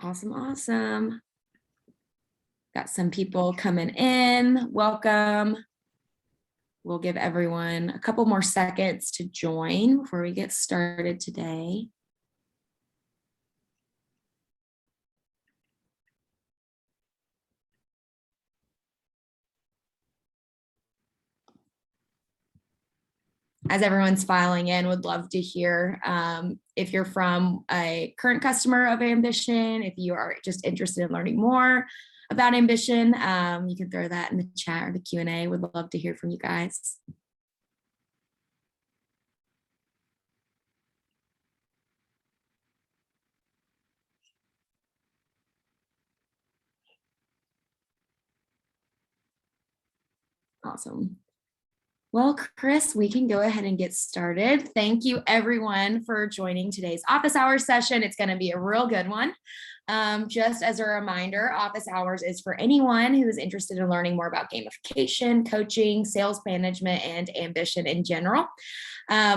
Awesome, awesome. Got some people coming in. Welcome. We'll give everyone a couple more seconds to join before we get started today. As everyone's filing in, would love to hear if you're from a current customer of Ambition, if you are just interested in learning more about Ambition, you can throw that in the chat or the Q&A. Would love to hear from you guys. Awesome. Well, Chris, we can go ahead and get started. Thank you everyone for joining today's office hours session. It's going to be a real good one. Just as a reminder, office hours is for anyone who is interested in learning more about gamification, coaching, sales management, and ambition in general.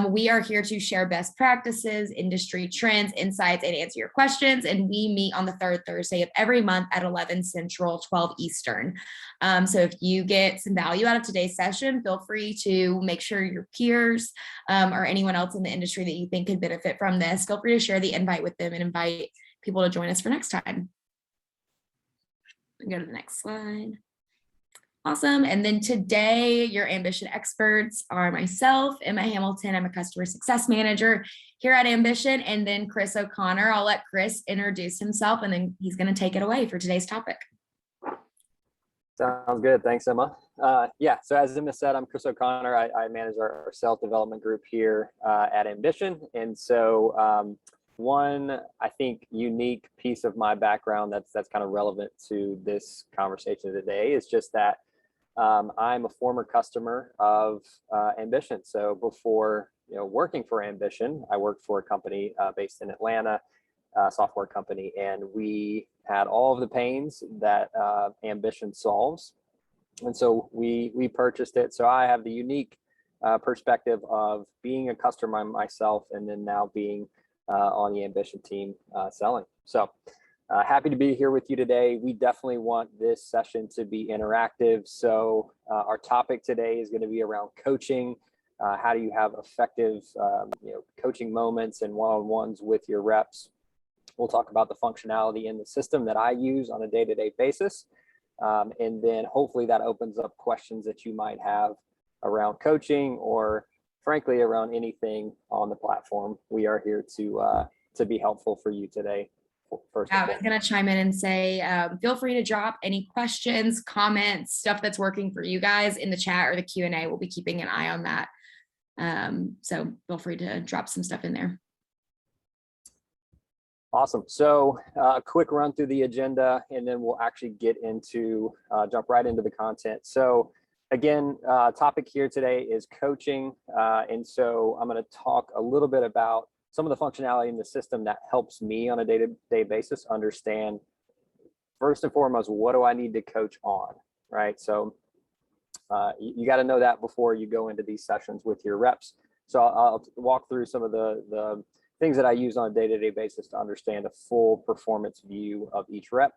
We are here to share best practices, industry trends, insights, and answer your questions. And we meet on the third Thursday of every month at 11 Central, 12 Eastern. So if you get some value out of today's session, feel free to make sure your peers or anyone else in the industry that you think could benefit from this, feel free to share the invite with them and invite people to join us for next time. Go to the next slide. Awesome. And then today, your Ambition experts are myself, Emma Hamilton. I'm a customer success manager here at Ambition. And then Chris O'Connor. I'll let Chris introduce himself, and then he's going to take it away for today's topic. Sounds good. Thanks, Emma. Yeah, so as Emma said, I'm Chris O'Connor. I manage our sales development group here at Ambition. And so one, I think, unique piece of my background that's kind of relevant to this conversation today is just that I'm a former customer of Ambition. So before working for Ambition, I worked for a company based in Atlanta, software company, and we had all of the pains that Ambition solves. And so we purchased it. So I have the unique perspective of being a customer myself and then now being on the Ambition team selling. So happy to be here with you today. We definitely want this session to be interactive. So our topic today is going to be around coaching. How do you have effective coaching moments and one-on-ones with your reps? We'll talk about the functionality in the system that I use on a day-to-day basis. And then hopefully that opens up questions that you might have around coaching or frankly around anything on the platform. We are here to be helpful for you today. First, I was going to chime in and say, feel free to drop any questions, comments, stuff that's working for you guys in the chat or the Q&A. We'll be keeping an eye on that. So feel free to drop some stuff in there. Awesome. So a quick run through the agenda, and then we'll actually get into, jump right into the content. So again, topic here today is coaching. And so I'm going to talk a little bit about some of the functionality in the system that helps me on a day-to-day basis understand, first and foremost, what do I need to coach on, right? So you got to know that before you go into these sessions with your reps. So I'll walk through some of the things that I use on a day-to-day basis to understand a full performance view of each rep.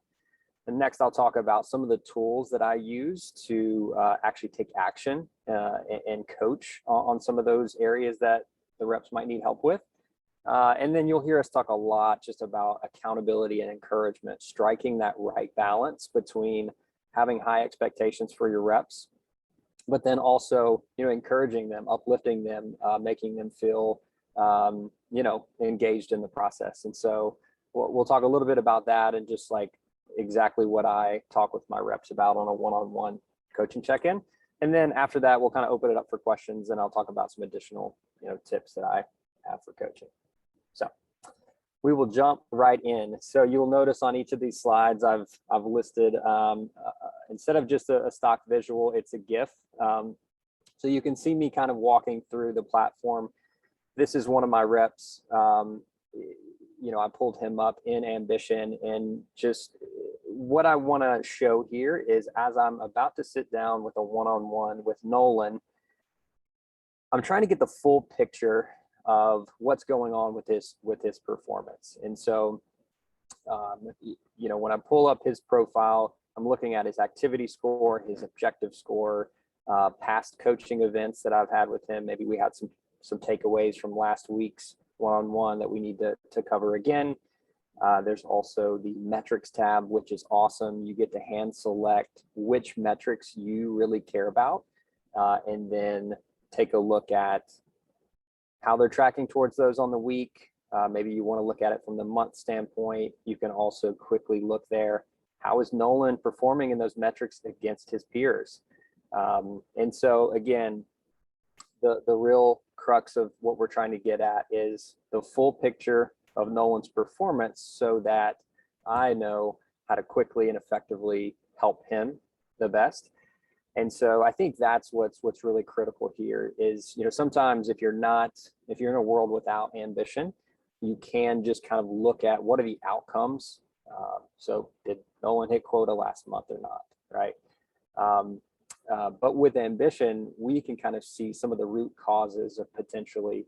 And next, I'll talk about some of the tools that I use to actually take action and coach on some of those areas that the reps might need help with. And then you'll hear us talk a lot just about accountability and encouragement, striking that right balance between having high expectations for your reps, but then also, encouraging them, uplifting them, making them feel engaged in the process. And so we'll talk a little bit about that and just like exactly what I talk with my reps about on a one-on-one coaching check-in. And then after that, we'll kind of open it up for questions, and I'll talk about some additional, tips that I have for coaching. So we will jump right in. So you'll notice on each of these slides, I've listed, instead of just a stock visual, it's a GIF. So you can see me kind of walking through the platform. This is one of my reps. I pulled him up in Ambition, and just what I want to show here is as I'm about to sit down with a one-on-one with Nolan, I'm trying to get the full picture of what's going on with his performance. And so When I pull up his profile, I'm looking at his activity score, his objective score, past coaching events that I've had with him. Maybe we had some takeaways from last week's one-on-one that we need to cover again. There's also the metrics tab, which is awesome. You get to hand select which metrics you really care about, and then take a look at how they're tracking towards those on the week. Maybe you want to look at it from the month standpoint. You can also quickly look there. How is Nolan performing in those metrics against his peers? And so again, the real crux of what we're trying to get at is the full picture of Nolan's performance so that I know how to quickly and effectively help him the best. And so I think that's what's really critical here is, sometimes if you're in a world without ambition, you can just kind of look at what are the outcomes. So did Nolan hit quota last month or not, right? But with ambition, we can kind of see some of the root causes of potentially,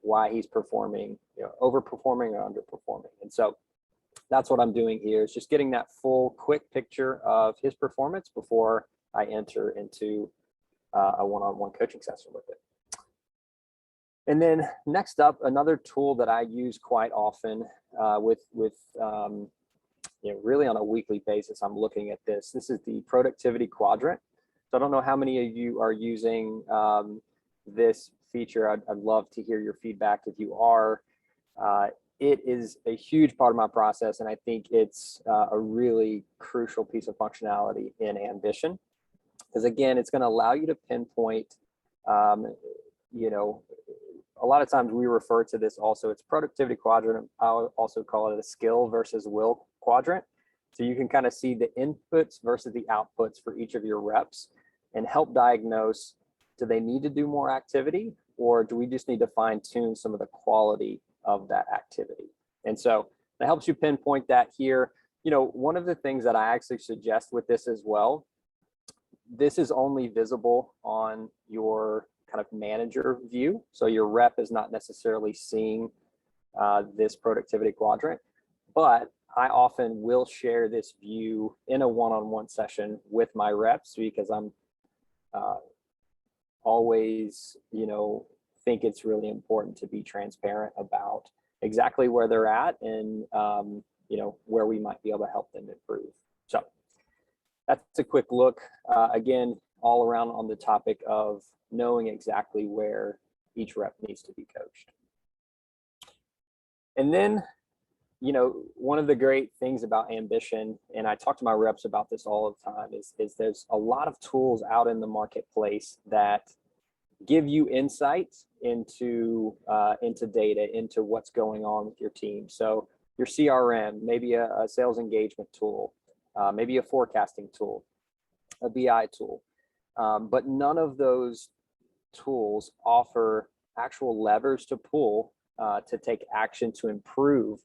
why he's performing, overperforming or underperforming. And so that's what I'm doing here is just getting that full quick picture of his performance before I enter into a one-on-one coaching session with it. And then next up, another tool that I use quite often really on a weekly basis, I'm looking at this. This is the productivity quadrant. So I don't know how many of you are using this feature. I'd love to hear your feedback if you are. It is a huge part of my process, and I think it's a really crucial piece of functionality in Ambition. Because again, it's going to allow you to pinpoint, a lot of times we refer to this also, it's productivity quadrant. I'll also call it a skill versus will quadrant. So you can kind of see the inputs versus the outputs for each of your reps and help diagnose, do they need to do more activity or do we just need to fine tune some of the quality of that activity? And so that helps you pinpoint that here. One of the things that I actually suggest with this as well, this is only visible on your kind of manager view. So your rep is not necessarily seeing this productivity quadrant, but I often will share this view in a one-on-one session with my reps because I'm always, think it's really important to be transparent about exactly where they're at and, where we might be able to help them improve. So that's a quick look. Again, all around on the topic of knowing exactly where each rep needs to be coached. And then, one of the great things about Ambition, and I talk to my reps about this all the time, is there's a lot of tools out in the marketplace that give you insight into data, into what's going on with your team. So your CRM, maybe a sales engagement tool, maybe a forecasting tool, a BI tool. But none of those tools offer actual levers to pull to take action to improve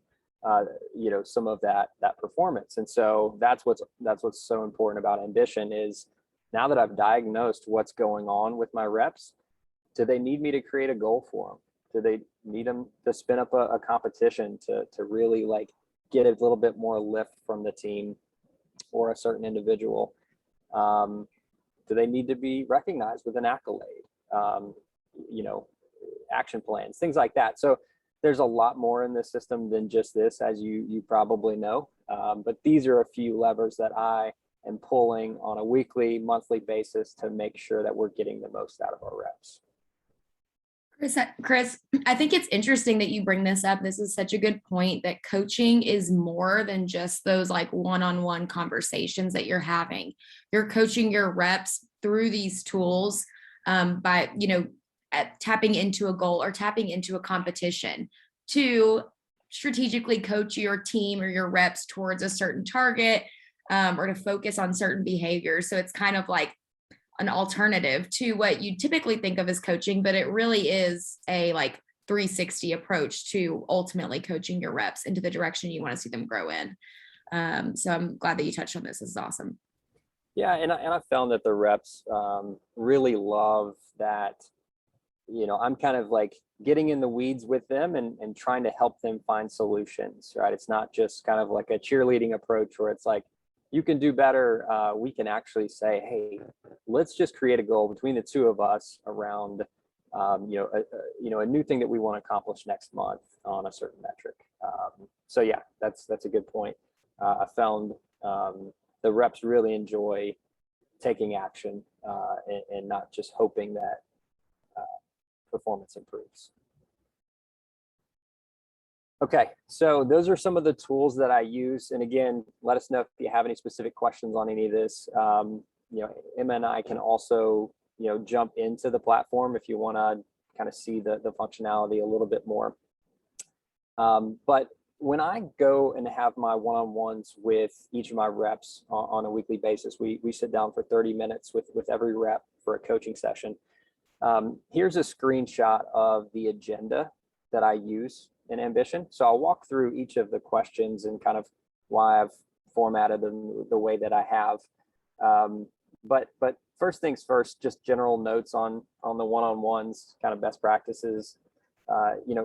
some of that performance. And so that's what's so important about Ambition is now that I've diagnosed what's going on with my reps, do they need me to create a goal for them? Do they need them to spin up a competition to really get a little bit more lift from the team or a certain individual? Do they need to be recognized with an accolade? Action plans, things like that. So there's a lot more in this system than just this, as you probably know. But these are a few levers that I am pulling on a weekly, monthly basis to make sure that we're getting the most out of our reps. Chris, I think it's interesting that you bring this up. This is such a good point that coaching is more than just those one-on-one conversations that you're having. You're coaching your reps through these tools by, tapping into a goal or tapping into a competition to strategically coach your team or your reps towards a certain target or to focus on certain behaviors. So it's kind of like an alternative to what you typically think of as coaching, but it really is a 360 approach to ultimately coaching your reps into the direction you want to see them grow in. So I'm glad that you touched on this. This is awesome. Yeah, and I found that the reps really love that I'm kind of like getting in the weeds with them and trying to help them find solutions, right? It's not just kind of like a cheerleading approach where it's like, you can do better. We can actually say, hey, let's just create a goal between the two of us around, a new thing that we want to accomplish next month on a certain metric. So yeah, that's a good point. I found the reps really enjoy taking action and not just hoping that performance improves. Okay, so those are some of the tools that I use. And again, let us know if you have any specific questions on any of this. Emma and I can also, jump into the platform if you want to kind of see the functionality a little bit more. But when I go and have my one-on-ones with each of my reps on a weekly basis, we sit down for 30 minutes with every rep for a coaching session. Here's a screenshot of the agenda that I use in Ambition. So I'll walk through each of the questions and kind of why I've formatted them the way that I have. But first things first, just general notes on the one-on-ones, kind of best practices.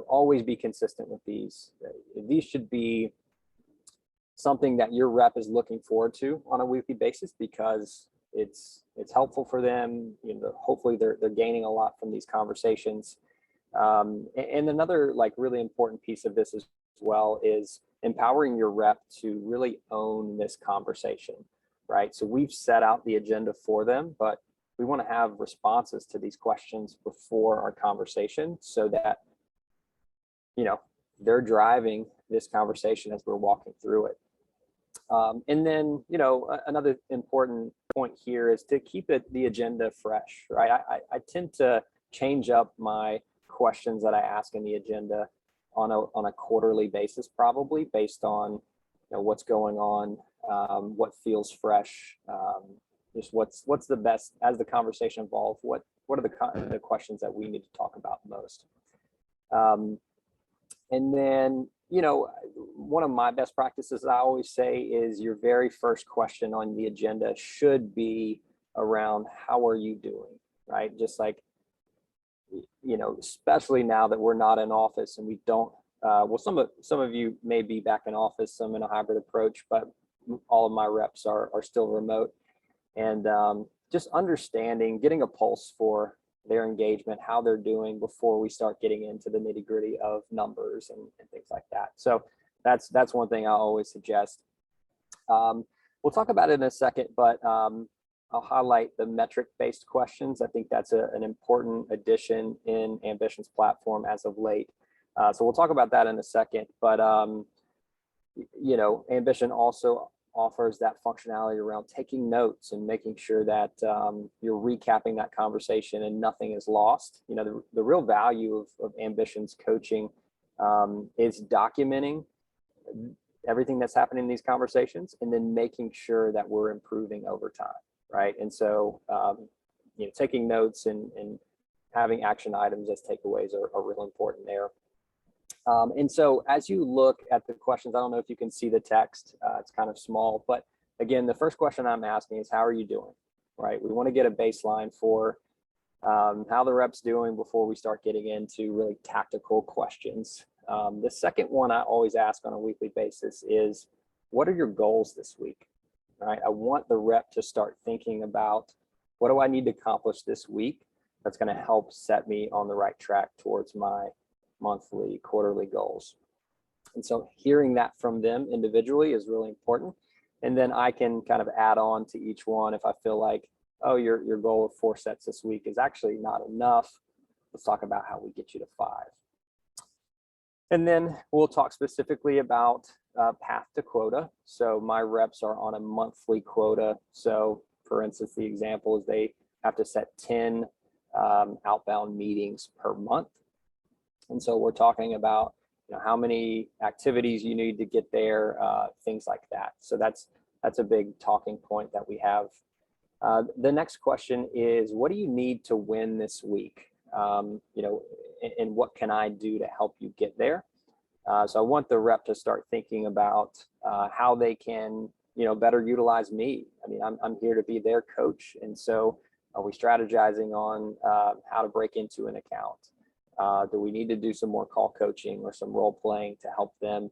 Always be consistent with these. These should be something that your rep is looking forward to on a weekly basis because it's helpful for them. Hopefully they're gaining a lot from these conversations. And another like really important piece of this as well is empowering your rep to really own this conversation, right? So we've set out the agenda for them, but we want to have responses to these questions before our conversation so that, they're driving this conversation as we're walking through it. And then, another important point here is to keep the agenda fresh, right? I tend to change up my questions that I ask in the agenda on a quarterly basis, probably based on what's going on, what feels fresh, just what's the best as the conversation evolves. What are the questions that we need to talk about most? And then, one of my best practices I always say is your very first question on the agenda should be around how are you doing, right? Just like, especially now that we're not in office and we don't, some of you may be back in office, some in a hybrid approach, but all of my reps are still remote. And just understanding, getting a pulse for their engagement, how they're doing before we start getting into the nitty gritty of numbers and things like that. So that's one thing I always suggest. We'll talk about it in a second, but I'll highlight the metric-based questions. I think that's an important addition in Ambition's platform as of late. So we'll talk about that in a second, but Ambition also offers that functionality around taking notes and making sure that you're recapping that conversation and nothing is lost. The real value of Ambition's coaching is documenting everything that's happening in these conversations and then making sure that we're improving over time, right? And so, taking notes and having action items as takeaways are really important there. And so as you look at the questions, I don't know if you can see the text, it's kind of small, but again, the first question I'm asking is, how are you doing, right? We want to get a baseline for how the rep's doing before we start getting into really tactical questions. The second one I always ask on a weekly basis is, what are your goals this week, right? I want the rep to start thinking about, what do I need to accomplish this week that's going to help set me on the right track towards my monthly, quarterly goals. And so hearing that from them individually is really important. And then I can kind of add on to each one if I feel like, oh, your goal of 4 sets this week is actually not enough. Let's talk about how we get you to 5. And then we'll talk specifically about path to quota. So my reps are on a monthly quota. So for instance, the example is they have to set 10 outbound meetings per month. And so we're talking about how many activities you need to get there, things like that. So that's a big talking point that we have. The next question is, what do you need to win this week? And what can I do to help you get there? So I want the rep to start thinking about how they can, better utilize me. I mean, I'm here to be their coach. And so Are we strategizing on how to break into an account? Do we need to do some more call coaching or some role playing to help them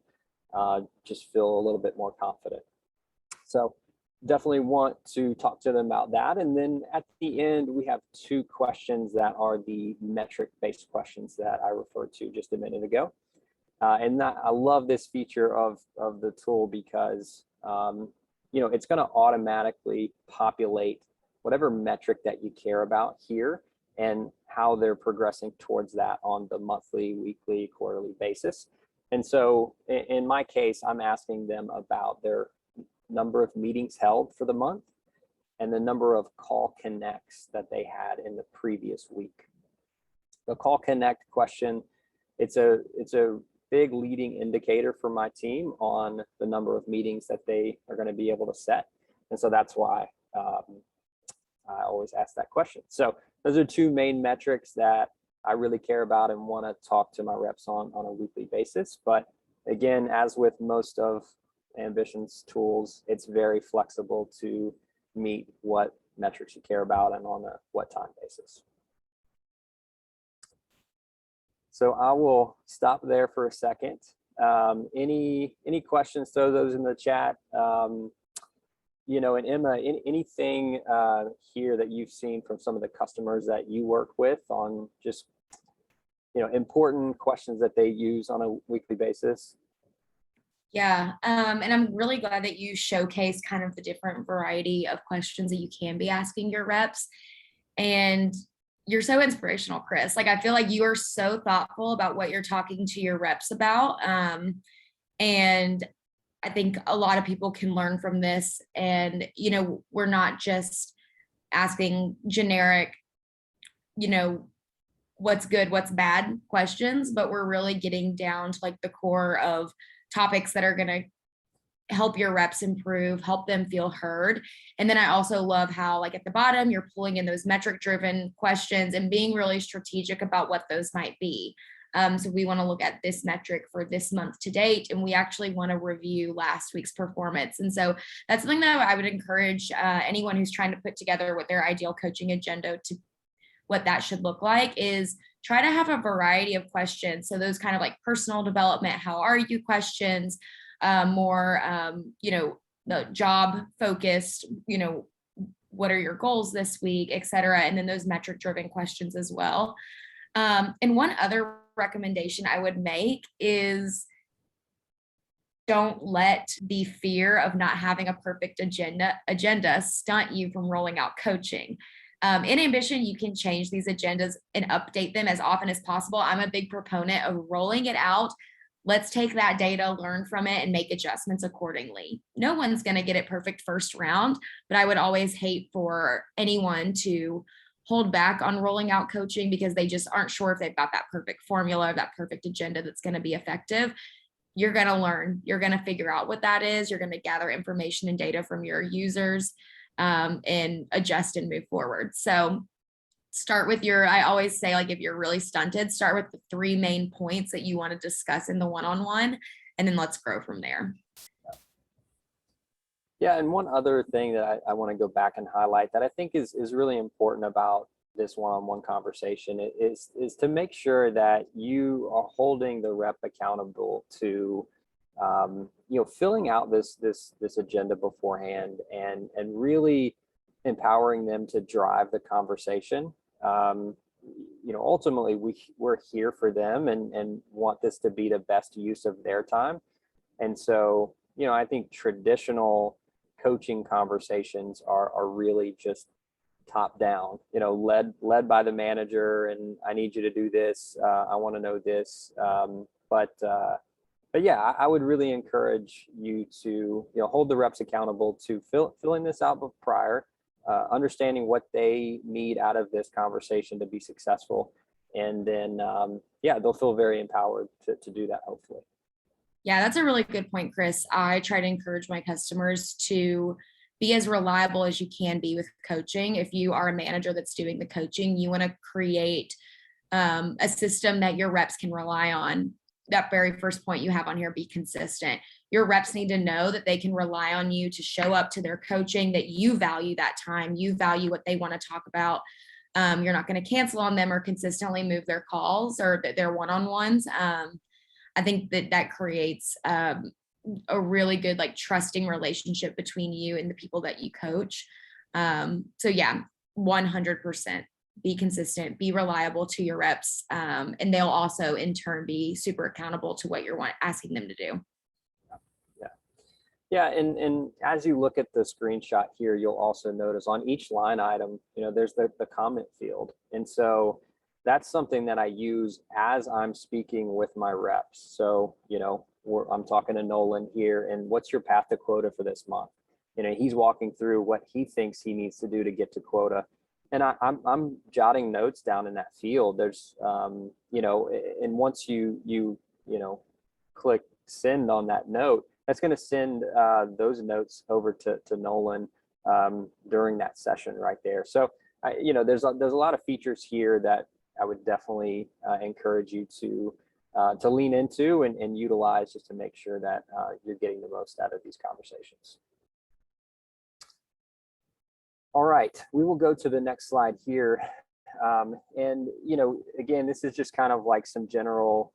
just feel a little bit more confident? So definitely want to talk to them about that. And then at the end, we have 2 questions that are the metric-based questions that I referred to just a minute ago. And I love this feature of the tool because, it's going to automatically populate whatever metric that you care about here and how they're progressing towards that on the monthly, weekly, quarterly basis. And so in my case, I'm asking them about their number of meetings held for the month and the number of call connects that they had in the previous week. The call connect question, it's a big leading indicator for my team on the number of meetings that they are going to be able to set. And so that's why I always ask that question. So those are 2 main metrics that I really care about and want to talk to my reps on a weekly basis. But again, as with most of Ambition's tools, it's very flexible to meet what metrics you care about and on a what time basis. So I will stop there for a second. Any questions? Throw those in the chat. And Emma, anything here that you've seen from some of the customers that you work with on just important questions that they use on a weekly basis? Yeah, and I'm really glad that you showcase kind of the different variety of questions that you can be asking your reps. And you're so inspirational, Chris. Like, I feel like you are so thoughtful about what you're talking to your reps about. And I think a lot of people can learn from this. And, we're not just asking generic, what's good, what's bad questions, but we're really getting down to like the core of topics that are going to help your reps improve, help them feel heard. And then I also love how, like, at the bottom, you're pulling in those metric driven questions and being really strategic about what those might be. So we want to look at this metric for this month to date, and we actually want to review last week's performance. And so that's something that I would encourage anyone who's trying to put together what their ideal coaching agenda to what that should look like is try to have a variety of questions. So those kind of like personal development, how are you questions, more, the job focused, what are your goals this week, et cetera. And then those metric driven questions as well. And one other recommendation I would make is don't let the fear of not having a perfect agenda stunt you from rolling out coaching. In Ambition, you can change these agendas and update them as often as possible. I'm a big proponent of rolling it out. Let's take that data, learn from it, and make adjustments accordingly. No one's going to get it perfect first round, but I would always hate for anyone to hold back on rolling out coaching because they just aren't sure if they've got that perfect formula, that perfect agenda that's going to be effective. You're going to learn. You're going to figure out what that is. You're going to gather information and data from your users. And adjust and move forward. So start with I always say, like, if you're really stunted, start with the 3 main points that you want to discuss in the one-on-one, and then let's grow from there. Yeah, and one other thing that I want to go back and highlight that I think is really important about this one-on-one conversation is to make sure that you are holding the rep accountable to filling out this agenda beforehand and really empowering them to drive the conversation. Ultimately we're here for them and want this to be the best use of their time. And so, I think traditional coaching conversations are really just top down, led by the manager, and I need you to do this. I want to know this. But yeah, I would really encourage you to hold the reps accountable to filling this out prior, understanding what they need out of this conversation to be successful, and then they'll feel very empowered to do that, hopefully. Yeah, that's a really good point, Chris. I try to encourage my customers to be as reliable as you can be with coaching. If you are a manager that's doing the coaching, you want to create a system that your reps can rely on. that very first point you have on here, be consistent. Your reps need to know that they can rely on you to show up to their coaching, that you value that time, you value what they want to talk about. You're not going to cancel on them or consistently move their calls or their one-on-ones. I think that creates a really good, like, trusting relationship between you and the people that you coach. So yeah, 100% be consistent, be reliable to your reps. And they'll also in turn be super accountable to what you're asking them to do. Yeah, and as you look at the screenshot here, you'll also notice on each line item, there's the comment field. And so that's something that I use as I'm speaking with my reps. So, I'm talking to Nolan here, and what's your path to quota for this month? He's walking through what he thinks he needs to do to get to quota. And I'm jotting notes down in that field. There's, and once you click send on that note, that's going to send those notes over to Nolan during that session right there. So, there's a lot of features here that I would definitely encourage you to lean into and utilize, just to make sure that you're getting the most out of these conversations. All right, we will go to the next slide here. And, again, this is just kind of like some general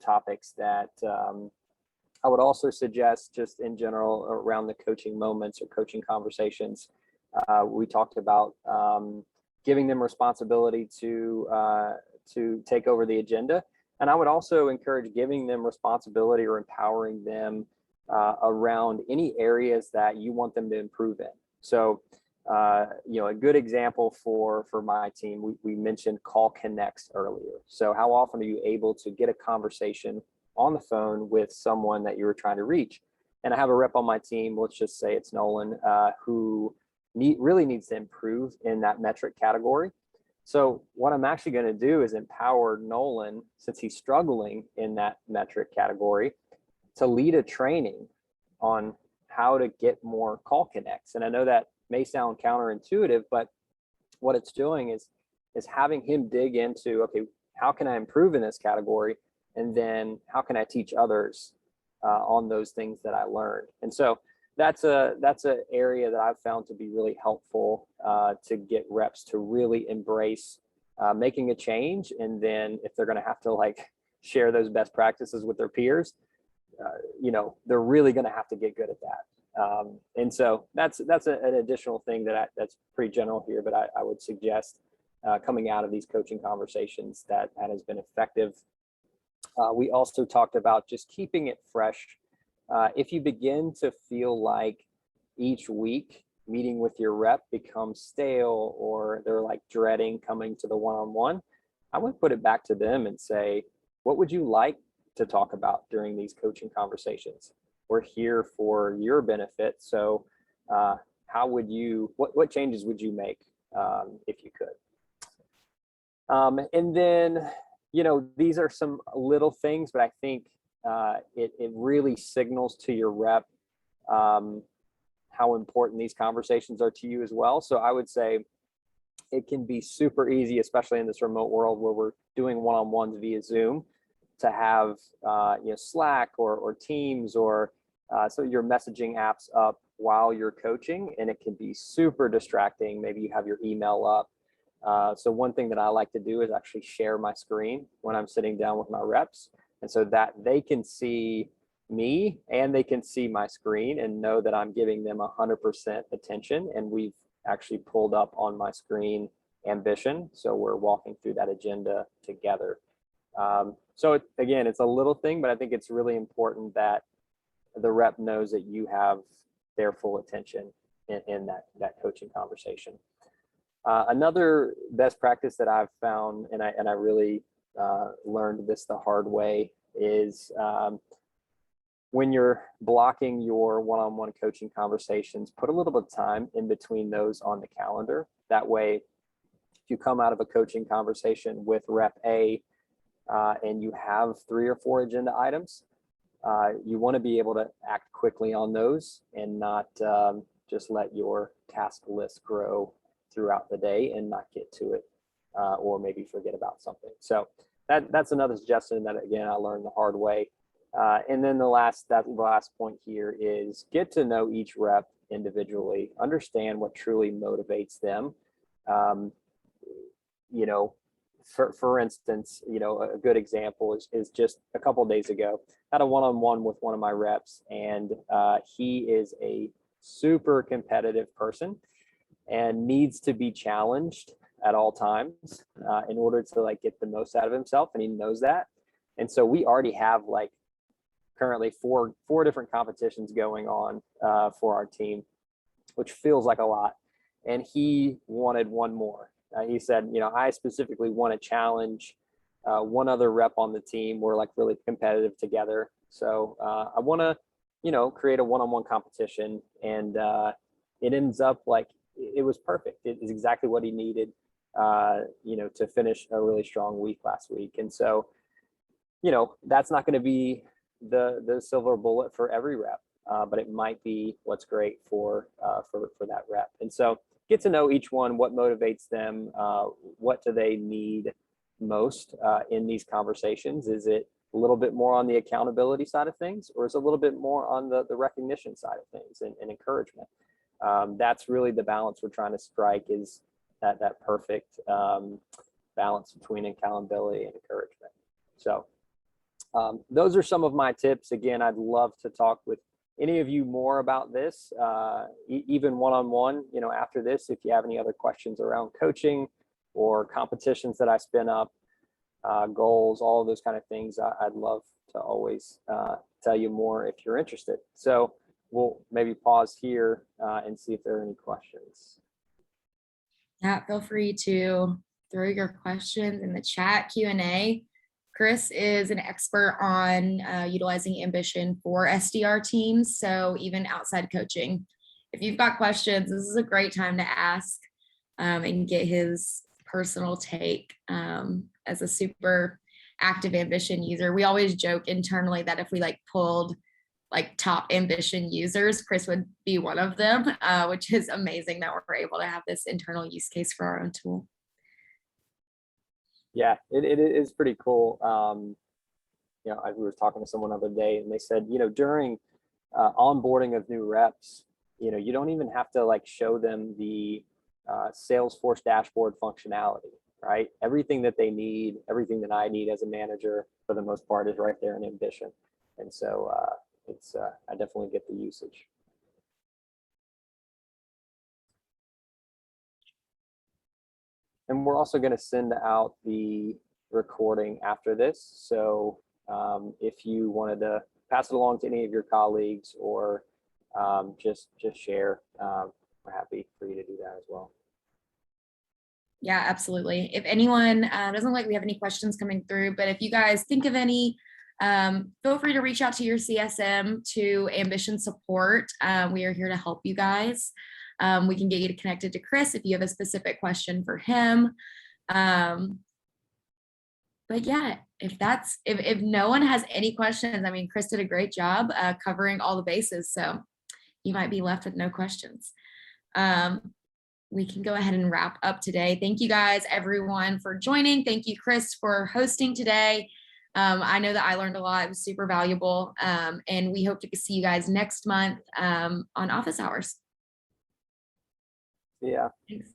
topics that I would also suggest, just in general, around the coaching moments or coaching conversations. We talked about giving them responsibility to take over the agenda. And I would also encourage giving them responsibility or empowering them around any areas that you want them to improve in. So, a good example for my team, we mentioned call connects earlier. So how often are you able to get a conversation on the phone with someone that you were trying to reach? And I have a rep on my team, let's just say it's Nolan, who really needs to improve in that metric category. So what I'm actually going to do is empower Nolan, since he's struggling in that metric category, to lead a training on how to get more call connects. And I know that may sound counterintuitive, but what it's doing is having him dig into, okay, how can I improve in this category? And then how can I teach others on those things that I learned? And so that's an area that I've found to be really helpful to get reps to really embrace making a change. And then if they're going to have to share those best practices with their peers, they're really going to have to get good at that. And so that's an additional thing that's pretty general here, but I would suggest coming out of these coaching conversations that has been effective. We also talked about just keeping it fresh. If you begin to feel like each week meeting with your rep becomes stale, or they're dreading coming to the one-on-one, I would put it back to them and say, what would you like to talk about during these coaching conversations? We're here for your benefit. So what changes would you make if you could? And then, these are some little things, but I think it really signals to your rep how important these conversations are to you as well. So I would say it can be super easy, especially in this remote world where we're doing one-on-ones via Zoom, to have Slack or Teams or so your messaging apps up while you're coaching, and it can be super distracting. Maybe you have your email up. So one thing that I like to do is actually share my screen when I'm sitting down with my reps, and so that they can see me and they can see my screen and know that I'm giving them 100% attention. And we've actually pulled up on my screen Ambition, so we're walking through that agenda together. So again, it's a little thing, but I think it's really important that the rep knows that you have their full attention in that coaching conversation. Another best practice that I've found, and I really learned this the hard way, is when you're blocking your one-on-one coaching conversations, put a little bit of time in between those on the calendar. That way, if you come out of a coaching conversation with rep A and you have 3 or 4 agenda items, you want to be able to act quickly on those and not just let your task list grow throughout the day and not get to it, or maybe forget about something. So that's another suggestion that, again, I learned the hard way. And then the last point here is get to know each rep individually, understand what truly motivates them. You know, for instance, you know, a good example is just a couple of days ago, I had a one-on-one with one of my reps, and he is a super competitive person and needs to be challenged at all times in order to like get the most out of himself, and he knows that. And so we already have like currently four different competitions going on for our team, which feels like a lot. And he wanted one more. He said, you know, I specifically want to challenge one other rep on the team. We're like really competitive together. So I want to, you know, create a one-on-one competition. And it ends up like it was perfect. It is exactly what he needed, you know, to finish a really strong week last week. And so, you know, that's not going to be the silver bullet for every rep, but it might be what's great for that rep. And so get to know each one, what motivates them, what do they need most in these conversations. Is it a little bit more on the accountability side of things, or is it a little bit more on the recognition side of things and encouragement? That's really the balance we're trying to strike, is that perfect balance between accountability and encouragement. So those are some of my tips. Again, I'd love to talk with any of you more about this, even one-on-one, you know, after this. If you have any other questions around coaching or competitions that I spin up, goals, all of those kind of things, I'd love to always tell you more if you're interested. So we'll maybe pause here and see if there are any questions. Yeah, feel free to throw your questions in the chat Q&A. Chris is an expert on utilizing Ambition for SDR teams. So even outside coaching, if you've got questions, this is a great time to ask and get his personal take as a super active Ambition user. We always joke internally that if we like pulled like top Ambition users, Chris would be one of them, which is amazing that we're able to have this internal use case for our own tool. Yeah, it is pretty cool. You know, we were talking to someone the other day, and they said, you know, during onboarding of new reps, you know, you don't even have to like show them the Salesforce dashboard functionality, right? Everything that they need, everything that I need as a manager, for the most part, is right there in Ambition. And so I definitely get the usage. And we're also going to send out the recording after this. So if you wanted to pass it along to any of your colleagues, or just share, we're happy for you to do that as well. Yeah, absolutely. If anyone doesn't look like we have any questions coming through, but if you guys think of any, feel free to reach out to your CSM, to Ambition support. We are here to help you guys. We can get you connected to Chris if you have a specific question for him. But yeah, if no one has any questions, I mean, Chris did a great job covering all the bases, so you might be left with no questions. We can go ahead and wrap up today. Thank you guys, everyone, for joining. Thank you, Chris, for hosting today. I know that I learned a lot. It was super valuable. And we hope to see you guys next month on office hours. Yeah. Thanks.